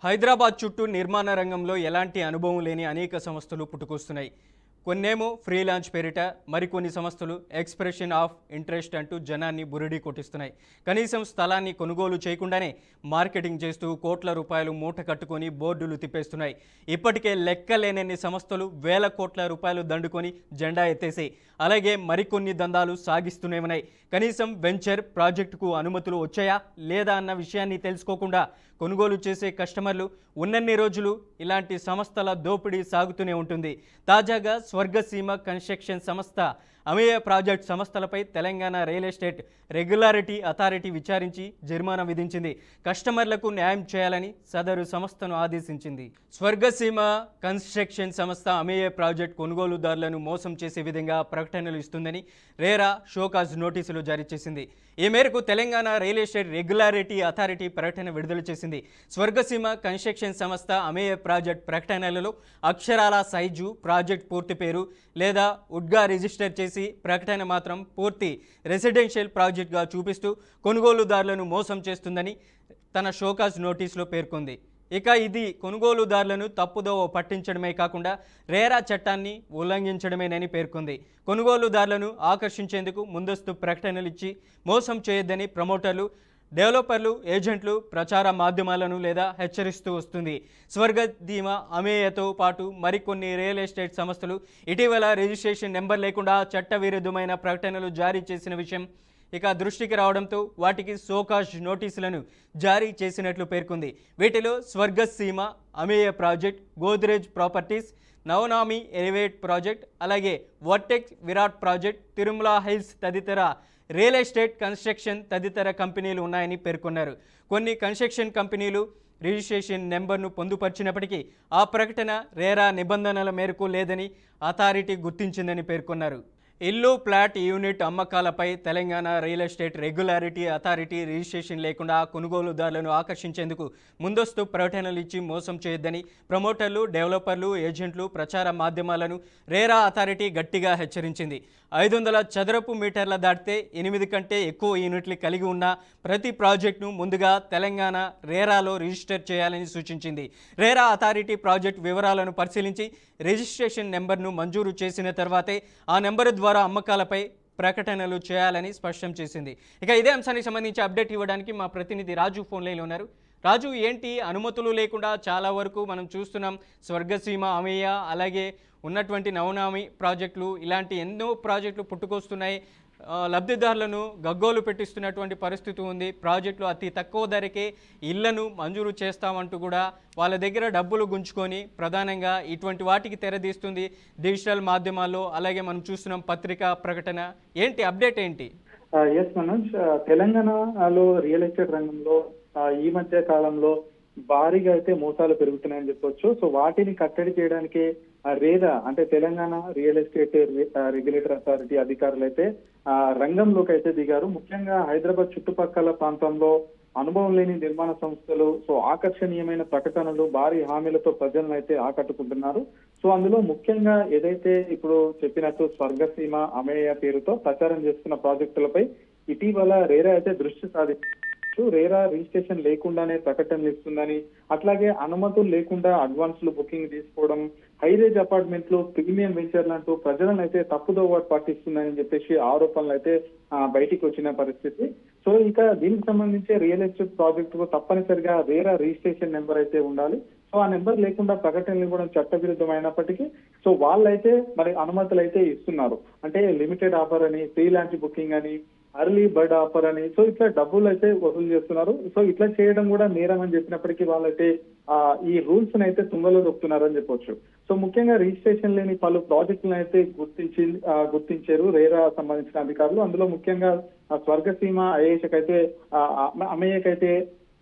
హైదరాబాద్ చుట్టూ నిర్మాణ రంగంలో ఎలాంటి అనుభవం లేని అనేక సంస్థలు పుట్టుకొస్తున్నాయి. కొన్నేమో ఫ్రీలాన్స్ పేరిట, మరికొన్ని సంస్థలు ఎక్స్‌ప్రెషన్ ఆఫ్ ఇంట్రెస్ట్ అంటూ జనాన్ని బురిడి కొట్టిస్తున్నాయి. కనీసం స్థలాన్ని కొనుగోలు చేయకుండానే మార్కెటింగ్ చేస్తూ కోట్ల రూపాయలు మూట కట్టుకొని బోర్డులు తిప్పేస్తున్నాయి. ఇప్పటికే లెక్కలేనన్ని సంస్థలు వేల కోట్ల రూపాయలు దండుకొని జెండా ఎత్తేసాయి. అలాగే మరికొన్ని దందాలు సాగిస్తూనే ఉన్నాయి. కనీసం వెంచర్ ప్రాజెక్టుకు అనుమతులు వచ్చాయా లేదా అన్న విషయాన్ని తెలుసుకోకుండా కొనుగోలు చేసే కస్టమర్లు ఉన్నన్ని రోజులు ఇలాంటి సంస్థల దోపిడీ సాగుతూనే ఉంటుంది. తాజాగా స్వర్గసీమ కన్స్ట్రక్షన్ సంస్థ, అమేయ ప్రాజెక్ట్ సంస్థలపై Telangana real estate regularity authority విచారించి జరిమానా విధించింది. కస్టమర్లకు న్యాయం చేయాలని సదరు సంస్థను ఆదేశించింది. స్వర్గసీమ కన్స్ట్రక్షన్ సంస్థ అమేయ ప్రాజెక్ట్ కొనుగోలుదారులను మోసం చేసే విధంగా ప్రకటనలు ఇస్తుందని రేరా షోకాజ్ నోటీసులు జారీ చేసింది. ఈ మేరకు Telangana real estate regularity authority ప్రకటన విడుదల చేసింది. స్వర్గసీమ కన్స్ట్రక్షన్ సంస్థ అమేయ ప్రాజెక్ట్ ప్రకటనలలో అక్షరాల సైజు, ప్రాజెక్ట్ పూర్తి పేరు లేదా వుడ్గా రిజిస్టర్ చేసి ప్రకటన మాత్రం పూర్తి రెసిడెన్షియల్ ప్రాజెక్ట్గా చూపిస్తూ కొనుగోలుదారులను మోసం చేస్తుందని తన షోకాజ్ నోటీసులో పేర్కొంది. ఇక ఇది కొనుగోలుదారులను తప్పుదోవ పట్టించడమే కాకుండా రేరా చట్టాన్ని ఉల్లంఘించడమేనని పేర్కొంది. కొనుగోలుదారులను ఆకర్షించేందుకు ముందస్తు ప్రకటనలు ఇచ్చి మోసం చేయొద్దని ప్రమోటర్లు, డెవలపర్లు, ఏజెంట్లు ప్రచార మాధ్యమాలను లేదా హెచ్చరిస్తూ వస్తుంది. స్వర్గసీమ అమేయతో పాటు మరికొన్ని రియల్ ఎస్టేట్ సంస్థలు ఇటీవల రిజిస్ట్రేషన్ నెంబర్ లేకుండా చట్టవిరుద్ధమైన ప్రకటనలు జారీ చేసిన విషయం ఇక దృష్టికి రావడంతో వాటికి షోకాజ్ నోటీసులను జారీ చేసినట్లు పేర్కొంది. వీటిలో Swargaseema Ameya project, Godrej properties, Navanami elevate project, అలాగే vertex Virat project, Tirumala hills తదితర రియల్ ఎస్టేట్ కన్స్ట్రక్షన్ తదితర కంపెనీలు ఉన్నాయని పేర్కొన్నారు. కొన్ని కన్స్ట్రక్షన్ కంపెనీలు రిజిస్ట్రేషన్ నెంబర్ను పొందుపరిచినప్పటికీ ఆ ప్రకటన రేరా నిబంధనల మేరకు లేదని అథారిటీ గుర్తించిందని పేర్కొన్నారు. ఇల్లు, ప్లాట్, యూనిట్ అమ్మకాలపై Telangana real estate regularity authority registration లేకుండా కొనుగోలుదారులను ఆకర్షించేందుకు ముందస్తు ప్రకటనలు ఇచ్చి మోసం చేయొద్దని ప్రమోటర్లు, డెవలపర్లు, ఏజెంట్లు ప్రచార మాధ్యమాలను రేరా అథారిటీ గట్టిగా హెచ్చరించింది. 500 చదరపు మీటర్ల దాటితే 8 కంటే ఎక్కువ యూనిట్లు కలిగి ఉన్న ప్రతి ప్రాజెక్టును ముందుగా తెలంగాణ రేరాలో రిజిస్టర్ చేయాలని సూచించింది. రేరా అథారిటీ ప్రాజెక్టు వివరాలను పరిశీలించి రిజిస్ట్రేషన్ నెంబర్ను మంజూరు చేసిన తర్వాతే ఆ నెంబరు ద్వారా అమ్మకాలపై ప్రకటనలు చేయాలని స్పష్టం చేసింది. ఇక ఇదే అంశానికి సంబంధించి అప్డేట్ ఇవ్వడానికి మా ప్రతినిధి రాజు ఫోన్ లైన్లో ఉన్నారు. రాజు, ఏంటి అనుమతులు లేకుండా చాలా వరకు మనం చూస్తున్నాం. స్వర్గసీమ అమేయ, అలాగే ఉన్నటువంటి నవనామి ప్రాజెక్టులు, ఇలాంటి ఎన్నో ప్రాజెక్టులు పుట్టుకొస్తున్నాయి. లబ్ధిదారులను గగ్గోలు పెట్టిస్తున్నటువంటి పరిస్థితి ఉంది. ప్రాజెక్టులు అతి తక్కువ ధరకే ఇళ్లను మంజూరు చేస్తామంటూ కూడా వాళ్ళ దగ్గర డబ్బులు గుంజుకొని ప్రధానంగా ఇటువంటి వాటికి తెరదీస్తుంది డిజిటల్ మాధ్యమాల్లో. అలాగే మనం చూస్తున్నాం పత్రికా ప్రకటన. ఏంటి అప్డేట్ ఏంటి? ఎస్ మనోజ్, తెలంగాణలో రియల్ ఎస్టేట్ రంగంలో ఈ మధ్య కాలంలో భారీగా అయితే మోసాలు పెరుగుతున్నాయని చెప్పొచ్చు. సో వాటిని కట్టడి చేయడానికి రేరా అంటే Telangana real estate regulator authority అధికారులు అయితే రంగంలోకి అయితే దిగారు. ముఖ్యంగా హైదరాబాద్ చుట్టుపక్కల ప్రాంతంలో అనుభవం లేని నిర్మాణ సంస్థలు సో ఆకర్షణీయమైన ప్రకటనలు, భారీ హామీలతో ప్రజలను అయితే ఆకట్టుకుంటున్నారు. సో అందులో ముఖ్యంగా ఏదైతే ఇప్పుడు చెప్పినట్టు స్వర్గసీమ అమేయ పేరుతో ప్రచారం చేస్తున్న ప్రాజెక్టులపై ఇటీవల రేరా అయితే దృష్టి సాధించారు. రేరా రిజిస్ట్రేషన్ లేకుండానే ప్రకటనలు ఇస్తుందని, అట్లాగే అనుమతులు లేకుండా అడ్వాన్స్లు బుకింగ్ తీసుకోవడం, హైరేజ్ అపార్ట్మెంట్లు, ప్రీమియం వెంచర్లు అంటూ ప్రజలను అయితే తప్పుదోవ పట్టిస్తుందని చెప్పేసి ఆరోపణలు అయితే బయటికి వచ్చిన పరిస్థితి. సో ఇక దీనికి సంబంధించి రియల్ ఎస్టేట్ ప్రాజెక్టు తప్పనిసరిగా రేరా రిజిస్ట్రేషన్ నెంబర్ అయితే ఉండాలి. సో ఆ నెంబర్ లేకుండా ప్రకటనలు ఇవ్వడం చట్టవిరుద్ధమైనప్పటికీ సో వాళ్ళైతే మరి అనుమతులు అయితే ఇస్తున్నారు. అంటే లిమిటెడ్ ఆఫర్ అని, ఫ్రీలాన్స్ బుకింగ్ అని, అర్లీ బర్డ్ ఆఫర్ అని, సో ఇట్లా డబ్బులు అయితే వసూలు చేస్తున్నారు. సో ఇట్లా చేయడం కూడా నేరం అని చెప్పినప్పటికీ వాళ్ళైతే ఈ రూల్స్ అయితే తుంగలో దొక్కుతున్నారని చెప్పొచ్చు. సో ముఖ్యంగా రిజిస్ట్రేషన్ లేని పలు ప్రాజెక్టులను అయితే గుర్తించారు రేరా సంబంధించిన అధికారులు. అందులో ముఖ్యంగా స్వర్గసీమ అమేయకైతే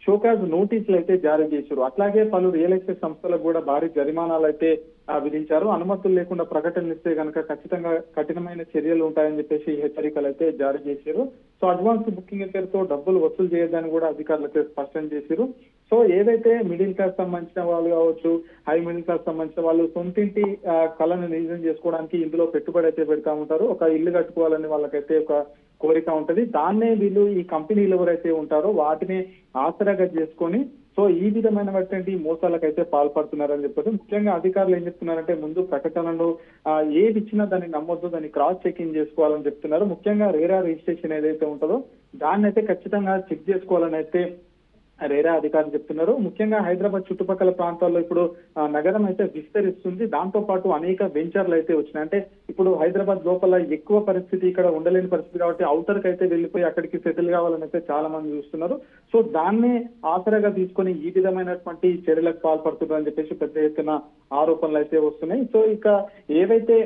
షోకాజ్ నోటీసులు అయితే జారీ చేశారు. అట్లాగే పలు రియల్ ఎస్టేట్ సంస్థలకు కూడా భారీ జరిమానాలు అయితే విధించారు. అనుమతులు లేకుండా ప్రకటనలు ఇస్తే కనుక ఖచ్చితంగా కఠినమైన చర్యలు ఉంటాయని చెప్పేసి హెచ్చరికలు అయితే జారీ చేశారు. సో అడ్వాన్స్ బుకింగ్ పేరుతో డబ్బులు వసూలు చేయొద్దని కూడా అధికారులు అయితే స్పష్టం చేశారు. సో ఏదైతే మిడిల్ క్లాస్ సంబంధించిన వాళ్ళు కావచ్చు, హై మిడిల్ క్లాస్ సంబంధించిన వాళ్ళు సొంతింటి కళను నిజం చేసుకోవడానికి ఇందులో పెట్టుబడి అయితే పెడతా ఉంటారు. ఒక ఇల్లు కట్టుకోవాలని వాళ్ళకైతే ఒక కోరిక ఉంటది. దాన్నే వీళ్ళు ఈ కంపెనీలు ఎవరైతే ఉంటారో వాటిని ఆసరాగా చేసుకొని సో ఈ విధమైనటువంటి మోసాలకైతే పాల్పడుతున్నారని చెప్పొచ్చు. ముఖ్యంగా అధికారులు ఏం చెప్తున్నారంటే ముందు ప్రకటనలు ఏది ఇచ్చినా దాన్ని నమ్మొద్దు, దాన్ని క్రాస్ చెకింగ్ చేసుకోవాలని చెప్తున్నారు. ముఖ్యంగా రేరా రిజిస్ట్రేషన్ ఏదైతే ఉంటుందో దాన్ని అయితే ఖచ్చితంగా చెక్ చేసుకోవాలని అయితే రేరా అధికారులు చెప్తున్నారు. ముఖ్యంగా హైదరాబాద్ చుట్టుపక్కల ప్రాంతాల్లో ఇప్పుడు నగరం అయితే విస్తరిస్తుంది. దాంతో పాటు అనేక వెంచర్లు అయితే వచ్చినాయి. అంటే ఇప్పుడు హైదరాబాద్ లోపల ఎక్కువ పరిస్థితి ఇక్కడ ఉండలేని పరిస్థితి కాబట్టి ఔటర్ కి అయితే వెళ్ళిపోయి అక్కడికి సెటిల్ కావాలని అయితే చాలా మంది చూస్తున్నారు. సో దాన్ని ఆసరాగా తీసుకొని ఈ విధమైనటువంటి చర్యలకు పాల్పడుతున్నారని చెప్పేసి పెద్ద ఎత్తున ఆరోపణలు అయితే వస్తున్నాయి. సో ఇక ఏవైతే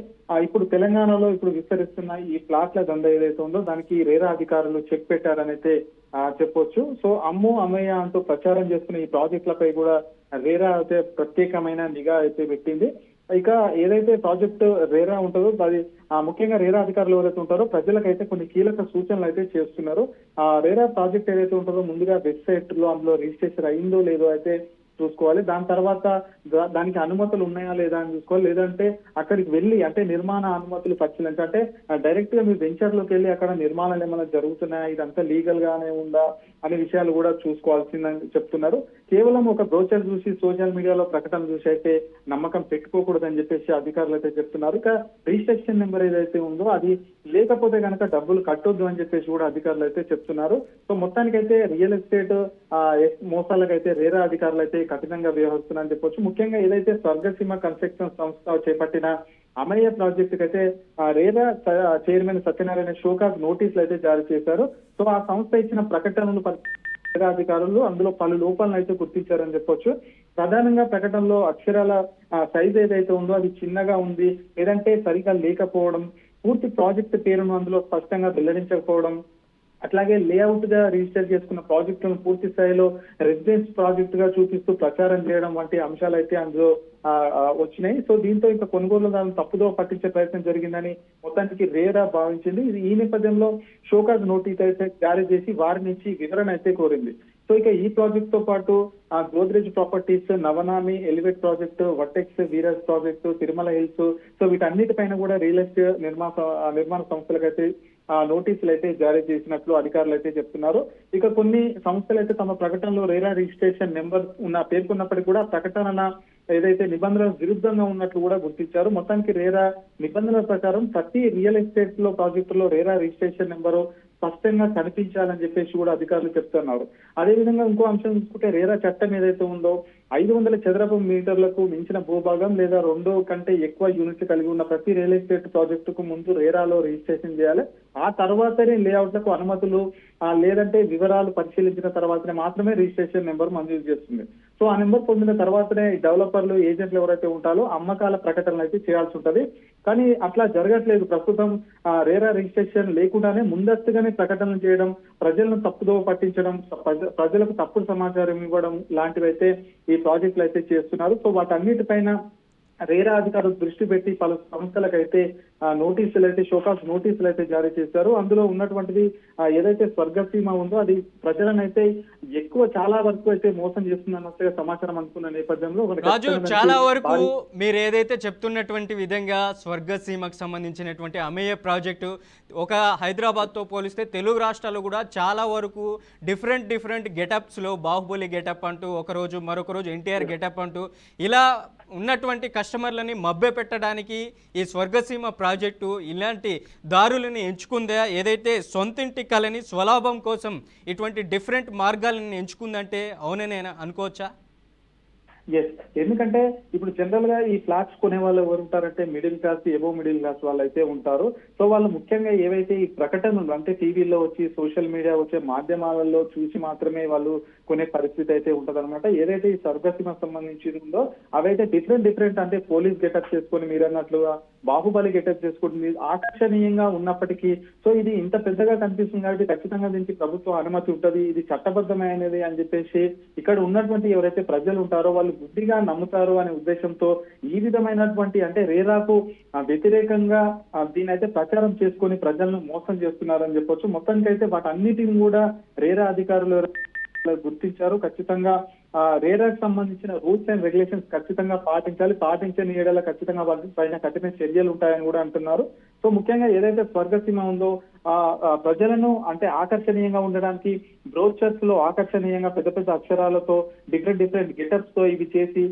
ఇప్పుడు తెలంగాణలో ఇప్పుడు విస్తరిస్తున్న ఈ ప్లాట్ల దందా ఏదైతే ఉందో దానికి రేరా అధికారులు చెక్ పెట్టారని అయితే చెప్పొచ్చు. సో అమ్ము అమ్మయ్య అంటూ ప్రచారం చేస్తున్న ఈ ప్రాజెక్టులపై కూడా రేరా అయితే ప్రత్యేకమైన నిఘా అయితే పెట్టింది. ఇక ఏదైతే ప్రాజెక్ట్ రేరా ఉంటుందో అది ముఖ్యంగా రేరా అధికారులు ఎవరైతే ఉంటారో ప్రజలకైతే కొన్ని కీలక సూచనలు అయితే చేస్తున్నారు. రేరా ప్రాజెక్ట్ ఏదైతే ఉంటుందో ముందుగా వెబ్సైట్ లో అందులో రిజిస్ట్రేషన్ అయిందో లేదో అయితే చూసుకోవాలి. దాని తర్వాత దానికి అనుమతులు ఉన్నాయా లేదా అని చూసుకోవాలి. లేదంటే అక్కడికి వెళ్ళి అంటే నిర్మాణ అనుమతులు పరిశీలించాలి. అంటే డైరెక్ట్ గా మీ వెంచర్ లోకి వెళ్ళి అక్కడ నిర్మాణాలు ఏమైనా జరుగుతున్నాయా, ఇదంతా లీగల్ గానే ఉందా అనే విషయాలు కూడా చూసుకోవాల్సిందని చెప్తున్నారు. కేవలం ఒక బ్రోచర్ చూసి సోషల్ మీడియాలో ప్రకటన చూసి అయితే నమ్మకం పెట్టుకోకూడదని చెప్పేసి అధికారులు అయితే చెప్తున్నారు. ఇక రిజిస్ట్రేషన్ నెంబర్ ఏదైతే ఉందో అది లేకపోతే కనుక డబ్బులు కట్టొద్దు అని చెప్పేసి కూడా అధికారులు అయితే చెప్తున్నారు. సో మొత్తానికైతే రియల్ ఎస్టేట్ మోసాలకైతే రేరా అధికారులు అయితే కఠినంగా వ్యవహరిస్తున్నారని చెప్పొచ్చు. ముఖ్యంగా ఏదైతే స్వర్గసీమ కన్స్ట్రక్షన్ సంస్థ చేపట్టిన అమయ్య ప్రాజెక్టు అయితే రేరా చైర్మన్ సత్యనారాయణ షోకాజ్ నోటీసులు అయితే జారీ చేశారు. సో ఆ సంస్థ ఇచ్చిన ప్రకటనలు అధికారులు అందులో పలు లోపాలను అయితే గుర్తించారని చెప్పొచ్చు. ప్రధానంగా ప్రకటనలో అక్షరాల సైజ్ ఏదైతే ఉందో అది చిన్నగా ఉంది, లేదంటే సరిగా లేకపోవడం, పూర్తి ప్రాజెక్ట్ పేరును అందులో స్పష్టంగా వెల్లడించకపోవడం, అట్లాగే లేఅవుట్ గా రిజిస్టర్ చేసుకున్న ప్రాజెక్టులను పూర్తి స్థాయిలో రెసిడెన్స్ ప్రాజెక్ట్ గా చూపిస్తూ ప్రచారం చేయడం వంటి అంశాలు అయితే అందులో వచ్చినాయి. సో దీంతో ఇంకా కొనుగోలుదారులను తప్పుదో పట్టించే ప్రయత్నం జరిగిందని మొత్తానికి రేరా భావించింది. ఈ నేపథ్యంలో షోకాజ్ నోటీస్ అయితే జారీ చేసి వారి నుంచి వివరణ అయితే కోరింది. సో ఇక ఈ ప్రాజెక్ట్ తో పాటు Godrej properties, Navanami elevate project, vertex వీరస్ ప్రాజెక్టు, తిరుమల హిల్స్, సో వీటన్నిటిపైన కూడా రియల్ ఎస్టేట్ నిర్మాణ సంస్థలకైతే నోటీసులు అయితే జారీ చేసినట్లు అధికారులు అయితే చెప్తున్నారు. ఇక కొన్ని సంస్థలు అయితే తమ ప్రకటనలో రేరా రిజిస్ట్రేషన్ నెంబర్ పేర్కొన్నప్పటికీ కూడా ప్రకటన ఏదైతే నిబంధనలకు విరుద్ధంగా ఉన్నట్లు కూడా గుర్తించారు. మొత్తానికి రేరా నిబంధనల ప్రకారం ప్రతి రియల్ ఎస్టేట్ లో ప్రాజెక్టులో రేరా రిజిస్ట్రేషన్ నెంబరు స్పష్టంగా కనిపించాలని చెప్పేసి కూడా అధికారులు చెప్తున్నారు. అదేవిధంగా ఇంకో అంశం చూసుకుంటే రేరా చట్టం ఏదైతే ఉందో 500 చదరపు మీటర్లకు మించిన భూభాగం లేదా 2 కంటే ఎక్కువ యూనిట్లు కలిగి ఉన్న ప్రతి రియల్ ఎస్టేట్ ప్రాజెక్టుకు ముందు రేరాలో రిజిస్ట్రేషన్ చేయాలి. ఆ తర్వాతనే లేఅవుట్లకు అనుమతులు లేదంటే వివరాలు పరిశీలించిన తర్వాతనే మాత్రమే రిజిస్ట్రేషన్ నెంబర్ మంజూరు చేస్తుంది. సో ఆ నెంబర్ పొందిన తర్వాతనే డెవలపర్లు, ఏజెంట్లు ఎవరైతే ఉంటారో అమ్మకాల ప్రకటనలు అయితే చేయాల్సి ఉంటది. కానీ అట్లా జరగట్లేదు. ప్రస్తుతం రేరా రిజిస్ట్రేషన్ లేకుండానే ముందస్తుగానే ప్రకటనలు చేయడం, ప్రజలను తప్పుదో పట్టించడం, ప్రజలకు తప్పుడు సమాచారం ఇవ్వడం లాంటివి అయితే ఈ ప్రాజెక్టులు అయితే చేస్తున్నారు. సో వాటన్నిటిపైన రేరా అధికారులు దృష్టి పెట్టి పలు సంస్థలకైతే నోటీసులు అయితే షోకాజ్ నోటీసులు అయితే జారీ చేశారు. అందులో ఉన్నటువంటిది ఏదైతే స్వర్గసీమ ఉందో అది ప్రజలను అయితే చాలా వరకు అయితే మోసం చేస్తుందన్నట్టుగా సమాచారం అనుకున్న నేపథ్యంలో రాజు, చాలా వరకు మీరు ఏదైతే చెప్తున్నటువంటి విధంగా స్వర్గసీమకు సంబంధించినటువంటి అమేయ ప్రాజెక్టు ఒక హైదరాబాద్తో పోలిస్తే తెలుగు రాష్ట్రాల్లో కూడా చాలా వరకు డిఫరెంట్ గెటప్స్లో బాహుబలి గెటప్ అంటూ ఒకరోజు, మరొక రోజు ఎన్టీఆర్ గెటప్ అంటూ ఇలా ఉన్నటువంటి కస్టమర్లని మభ్య పెట్టడానికి ఈ స్వర్గసీమ ప్రాజెక్టు ఇలాంటి దారులని ఎంచుకుందా? ఏదైతే సొంతింటి కళని స్వలాభం కోసం ఇటువంటి డిఫరెంట్ మార్గాలను ఎంచుకుందంటే అవుననేనా అనుకోవచ్చా? ఎస్, ఎందుకంటే ఇప్పుడు జనరల్ గా ఈ ఫ్లాట్స్ కొనే వాళ్ళు ఎవరు ఉంటారంటే middle class, above middle class వాళ్ళు అయితే ఉంటారు. సో వాళ్ళు ముఖ్యంగా ఏవైతే ఈ ప్రకటనలు అంటే టీవీలో వచ్చి సోషల్ మీడియా వచ్చే మాధ్యమాలలో చూసి మాత్రమే వాళ్ళు కొనే పరిస్థితి అయితే ఉంటదన్నమాట. ఏదైతే ఈ స్వర్గసీమ సంబంధించి ఉందో అవైతే డిఫరెంట్ అంటే పోలీస్ గెటప్ చేసుకొని మీరు అన్నట్లుగా బాహుబలి గెటప్ చేసుకుంటుంది, ఆకర్షణీయంగా ఉన్నప్పటికీ సో ఇది ఇంత పెద్దగా కనిపిస్తుంది కాబట్టి ఖచ్చితంగా దీనికి ప్రభుత్వ అనుమతి ఉంటది, ఇది చట్టబద్ధమైనది అని చెప్పేసి ఇక్కడ ఉన్నటువంటి ఎవరైతే ప్రజలు ఉంటారో వాళ్ళు గుడ్డిగా నమ్ముతారు అనే ఉద్దేశంతో ఈ విధమైనటువంటి అంటే రేరాకు వ్యతిరేకంగా దీని అయితే ప్రచారం చేసుకొని ప్రజలను మోసం చేస్తున్నారని చెప్పొచ్చు. మొత్తానికైతే వాటన్నిటిని కూడా రేరా అధికారులు గుర్తించారు. ఖచ్చితంగా రేరాకి సంబంధించిన రూల్స్ అండ్ రెగ్యులేషన్స్ ఖచ్చితంగా పాటించాలి. పాటించని ఏడల ఖచ్చితంగా వాళ్ళ పైన కఠిన చర్యలు ఉంటాయని కూడా అంటున్నారు. సో ముఖ్యంగా ఏదైతే స్వర్గసీమ ఉందో ప్రజలను అంటే ఆకర్షణీయంగా ఉండడానికి బ్రోచర్స్ లో ఆకర్షణీయంగా పెద్ద పెద్ద అక్షరాలతో డిఫరెంట్ గెటప్స్ తో ఇవి చేసి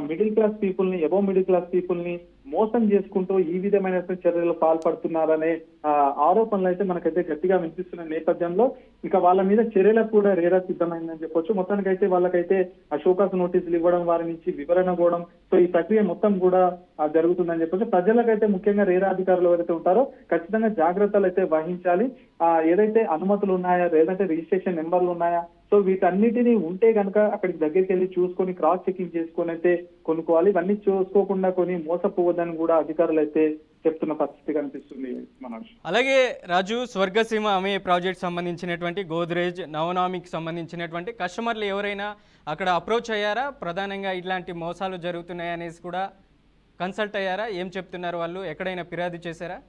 మిడిల్ క్లాస్ పీపుల్ ని అబోవ్ మిడిల్ క్లాస్ పీపుల్ ని మోసం చేసుకుంటూ ఈ విధమైన చర్యలు పాల్పడుతున్నారనే ఆరోపణలు అయితే మనకైతే గట్టిగా వినిపిస్తున్న నేపథ్యంలో ఇక వాళ్ళ మీద చర్యలకు కూడా రేరా సిద్ధమైందని చెప్పొచ్చు. మొత్తానికైతే వాళ్ళకైతే షోకాస్ నోటీసులు ఇవ్వడం, వారి నుంచి వివరణ ఇవ్వడం, సో ఈ ప్రక్రియ మొత్తం కూడా జరుగుతుందని చెప్పొచ్చు. ప్రజలకైతే ముఖ్యంగా రేరా అధికారులు ఎవరైతే ఉంటారో ఖచ్చితంగా జాగ్రత్తలు అయితే వహించాలి. ఏదైతే అనుమతులు ఉన్నాయా, లేదంటే రిజిస్ట్రేషన్ నెంబర్లు ఉన్నాయా, సో వీటన్నిటిని ఉంటే కనుక అక్కడికి దగ్గరికి వెళ్ళి చూసుకొని క్రాస్ చెకింగ్ చేసుకొని అయితే కొనుక్కోవాలి. ఇవన్నీ చూసుకోకుండా కొని మోసపోవద్దని కూడా అధికారులు అయితే చెప్తున్న పరిస్థితి కనిపిస్తుంది మనోజ్. అలాగే రాజు, స్వర్గసీమ అమే ప్రాజెక్ట్ సంబంధించినటువంటి గోద్రేజ్, నవనామికి సంబంధించినటువంటి కస్టమర్లు ఎవరైనా అక్కడ అప్రోచ్ అయ్యారా? ప్రధానంగా ఇట్లాంటి మోసాలు జరుగుతున్నాయనేసి కూడా కన్సల్ట్ అయ్యారా? ఏం చెప్తున్నారు వాళ్ళు? ఎక్కడైనా ఫిర్యాదు చేశారా?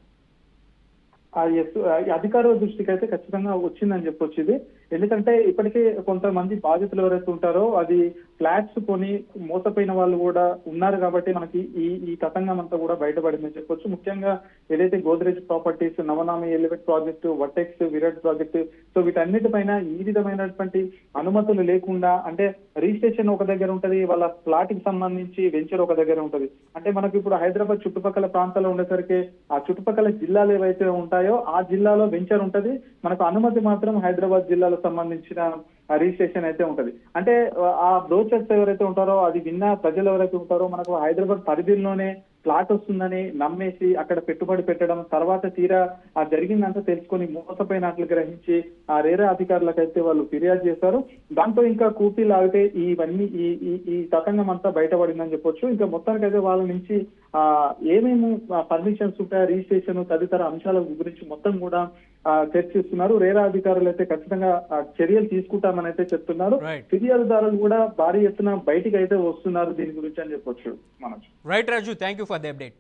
అధికారుల దృష్టికి అయితే ఖచ్చితంగా వచ్చిందని చెప్పొచ్చు ఇది. ఎందుకంటే ఇప్పటికే కొంతమంది బాధితులు ఎవరైతే ఉంటారో అది ఫ్లాట్స్ కొని మోసపోయిన వాళ్ళు కూడా ఉన్నారు కాబట్టి మనకి ఈ తతంగం అంతా కూడా బయటపడిందని చెప్పొచ్చు. ముఖ్యంగా ఏదైతే Godrej properties, Navanami elevate project, vertex, Virat project, so వీటన్నిటిపైన ఈ విధమైనటువంటి అనుమతులు లేకుండా అంటే రిజిస్ట్రేషన్ ఒక దగ్గర ఉంటది, వాళ్ళ ఫ్లాట్ కి సంబంధించి వెంచర్ ఒక దగ్గర ఉంటది. అంటే మనకి ఇప్పుడు హైదరాబాద్ చుట్టుపక్కల ప్రాంతాల్లో ఉండేసరికి ఆ చుట్టుపక్కల జిల్లాలు ఏవైతే ఉంటాయో ఆ జిల్లాలో వెంచర్ ఉంటది, మనకు అనుమతి మాత్రం హైదరాబాద్ జిల్లాలో సంబంధించిన రిజిస్ట్రేషన్ అయితే ఉంటది. అంటే ఆ బ్రోచర్స్ ఎవరైతే ఉంటారో, అది విన్న ప్రజలు ఎవరైతే ఉంటారో మనకు హైదరాబాద్ పరిధిలోనే ఫ్లాట్ వస్తుందని నమ్మేసి అక్కడ పెట్టుబడి పెట్టడం, తర్వాత తీరా ఆ జరిగిందంతా తెలుసుకొని మోసపోయినట్లు గ్రహించి ఆ రేరా అధికారులకైతే వాళ్ళు ఫిర్యాదు చేశారు. దాంతో ఇంకా కూపీ లాగితే ఇవన్నీ ఈ తతంగం అంతా బయటపడిందని చెప్పొచ్చు. ఇంకా మొత్తానికైతే వాళ్ళ నుంచి ఏమేమి పర్మిషన్స్ ఉంటాయో, రిజిస్ట్రేషన్ తదితర అంశాల గురించి మొత్తం కూడా చర్చిస్తున్నారు. రేరా అధికారులు అయితే ఖచ్చితంగా చర్యలు తీసుకుంటామని అయితే చెప్తున్నారు. ఫిర్యాదుదారులు కూడా భారీ ఎత్తున బయటికి అయితే వస్తున్నారు దీని గురించి అని చెప్పొచ్చు Manoj. Right Raju, thank you for the update.